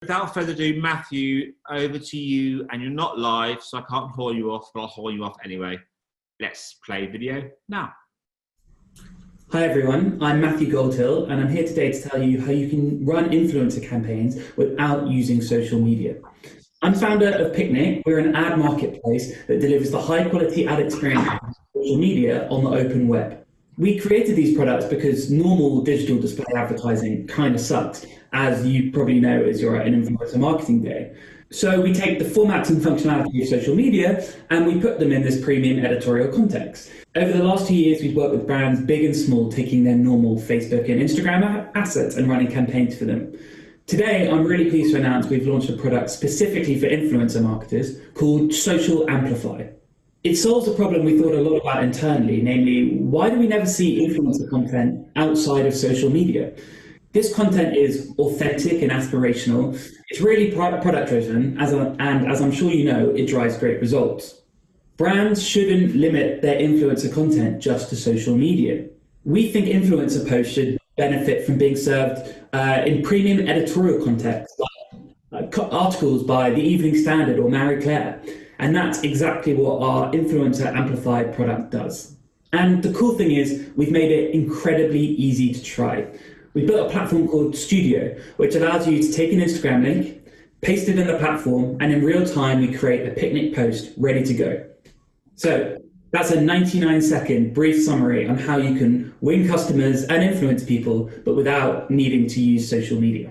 Without further ado, Matthew, over to you. And you're not live, so I can't haul you off, but I'll haul you off anyway. Let's play video now. Hi everyone, I'm Matthew Goldhill, and I'm here today to tell you how you can run influencer campaigns without using social media. I'm founder of Picnic. We're an ad marketplace that delivers the high quality ad experience of social media on the open web. We created these products because normal digital display advertising kind of sucks, as you probably know as you're at an influencer marketing day. So we take the formats and functionality of social media and we put them in this premium editorial context. Over the last 2 years, we've worked with brands big and small, taking their normal Facebook and Instagram assets and running campaigns for them. Today, I'm really pleased to announce we've launched a product specifically for influencer marketers called Social Amplify. It solves a problem we thought a lot about internally, namely, why do we never see influencer content outside of social media? This content is authentic and aspirational. It's really product-driven, and as I'm sure you know, it drives great results. Brands shouldn't limit their influencer content just to social media. We think influencer posts should benefit from being served in premium editorial context, like articles by the Evening Standard or Marie Claire. And that's exactly what our Influencer Amplified product does. And the cool thing is we've made it incredibly easy to try. We built a platform called Studio, which allows you to take an Instagram link, paste it in the platform, and in real time, we create a Picnic post ready to go. So that's a 99-second brief summary on how you can win customers and influence people, but without needing to use social media.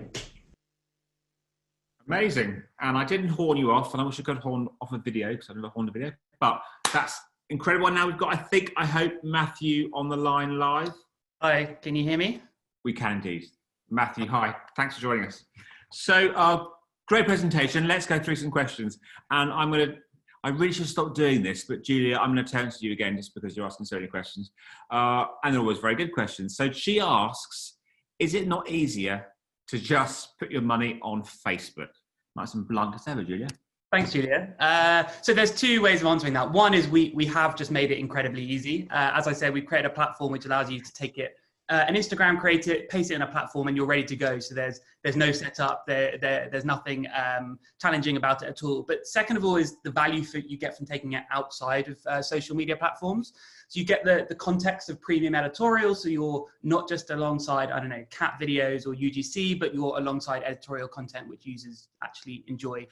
Amazing. And I didn't horn you off, and I wish I could horn off a video because I never horned a video, but that's incredible. And now we've got, I hope, Matthew on the line live. Hi, can you hear me? We can indeed. Matthew, hi. Thanks for joining us. So, great presentation. Let's go through some questions. And I really should stop doing this, but Julia, I'm going to turn to you again just because you're asking so many questions. And they're always very good questions. So she asks, is it not easier to just put your money on Facebook? Nice and blunt as ever, Julia. Thanks, Julia. So there's two ways of answering that. One is we have just made it incredibly easy. As I said, we've created a platform which allows you to take it, an Instagram, create it, paste it in a platform, and you're ready to go. So there's no setup, there's nothing challenging about it at all. But second of all is the value you get from taking it outside of social media platforms. So you get the context of premium editorials. So you're not just alongside, I don't know, cat videos or UGC, but you're alongside editorial content which users actually enjoy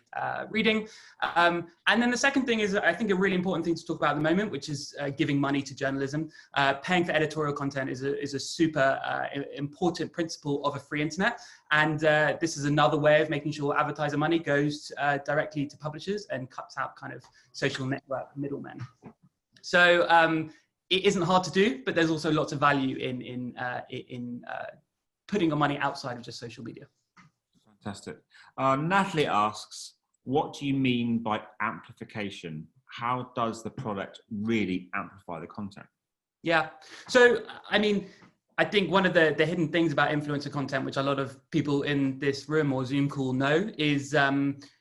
reading. And then the second thing is, I think, a really important thing to talk about at the moment, which is giving money to journalism. Paying for editorial content is a super important principle of a free internet. And this is another way of making sure advertiser money goes directly to publishers and cuts out kind of social network middlemen. So it isn't hard to do, but there's also lots of value in putting your money outside of just social media. Fantastic. Natalie asks, what do you mean by amplification? How does the product really amplify the content? Yeah. So, I mean, I think one of the hidden things about influencer content, which a lot of people in this room or Zoom call know, is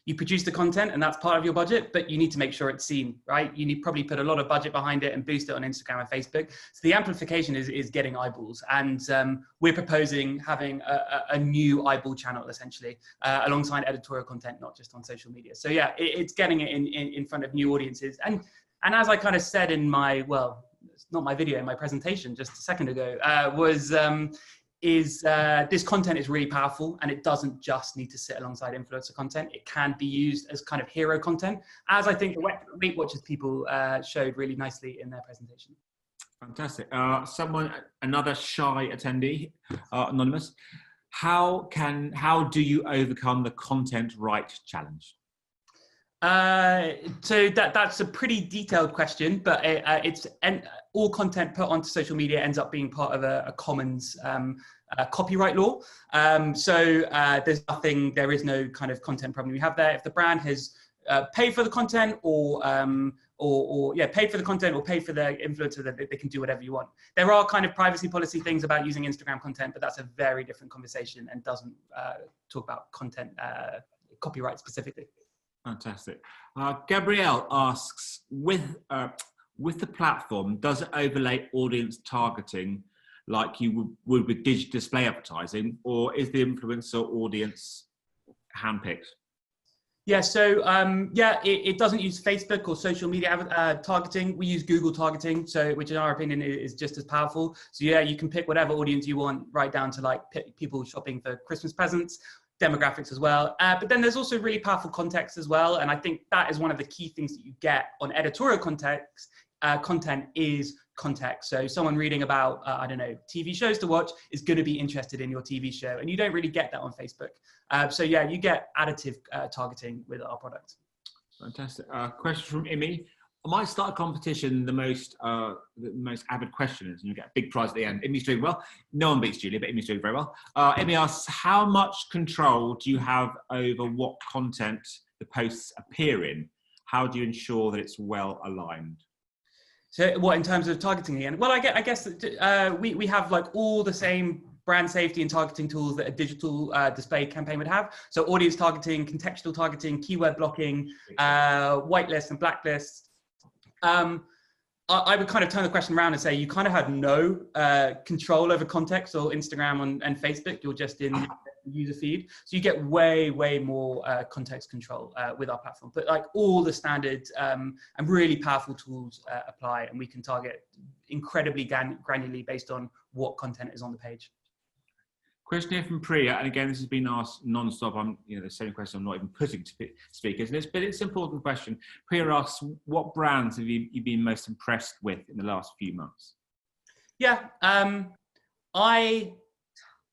you produce the content and that's part of your budget, but you need to make sure it's seen, right? You need probably put a lot of budget behind it and boost it on Instagram and Facebook. So the amplification is getting eyeballs. And we're proposing having a new eyeball channel, essentially, alongside editorial content, not just on social media. So yeah, it's getting it in front of new audiences. And as I kind of said in my, well, it's not my video, my presentation just a second ago, this content is really powerful and it doesn't just need to sit alongside influencer content. It can be used as kind of hero content, as I think the Weight Watchers people showed really nicely in their presentation. Fantastic. Another shy attendee, anonymous. How do you overcome the content right challenge? So that's a pretty detailed question, but all content put onto social media ends up being part of a commons copyright law. So there is no kind of content problem we have there. If the brand has paid for the content or paid for the content or paid for the influencer, that they can do whatever you want. There are kind of privacy policy things about using Instagram content, but that's a very different conversation and doesn't talk about content copyright specifically. Fantastic. Gabrielle asks, with the platform, does it overlay audience targeting like you would with digital display advertising, or is the influencer audience handpicked? Yeah, so yeah, it doesn't use Facebook or social media targeting. We use Google targeting, so which in our opinion is just as powerful. So yeah, you can pick whatever audience you want, right down to like people shopping for Christmas presents, demographics as well. But then there's also really powerful context as well, and I think that is one of the key things that you get on editorial context. Content is context. So someone reading about, I don't know, TV shows to watch is going to be interested in your TV show, and you don't really get that on Facebook. So yeah, you get additive targeting with our product. Fantastic. Question from Imi. I might start a competition, the most avid questioners, and you get a big prize at the end. Imi's doing well. No one beats Julia, but Imi's doing very well. Imi asks, how much control do you have over what content the posts appear in? How do you ensure that it's well aligned? So what, in terms of targeting again? Well, I guess we have like all the same brand safety and targeting tools that a digital display campaign would have. So audience targeting, contextual targeting, keyword blocking, whitelist and blacklist. I would kind of turn the question around and say you kind of have no control over context or Instagram and Facebook. You're just in the user feed. So you get way more context control with our platform. But like all the standard and really powerful tools apply, and we can target incredibly granularly based on what content is on the page. Question here from Priya, and again, this has been asked non-stop. The same question I'm not even putting to speakers, but it's an important question. Priya asks, what brands have you been most impressed with in the last few months? Yeah, I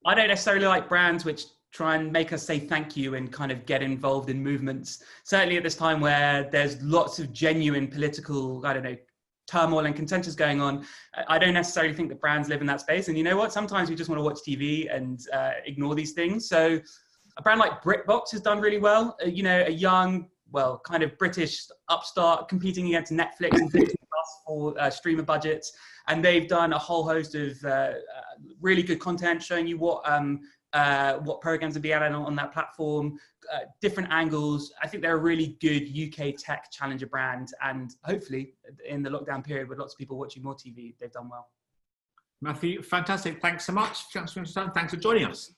don't necessarily like brands which try and make us say thank you and kind of get involved in movements. Certainly at this time where there's lots of genuine political, I don't know, turmoil and contention going on, I don't necessarily think that brands live in that space. And you know what? Sometimes you just want to watch TV and ignore these things. So a brand like BritBox has done really well. A young, well, kind of British upstart competing against Netflix and Disney Plus for streamer budgets. And they've done a whole host of really good content showing you what programs would be added on that platform, different angles. I think they're a really good UK tech challenger brand, and hopefully in the lockdown period with lots of people watching more TV, they've done well. Matthew, fantastic. Thanks so much. Thanks for joining us.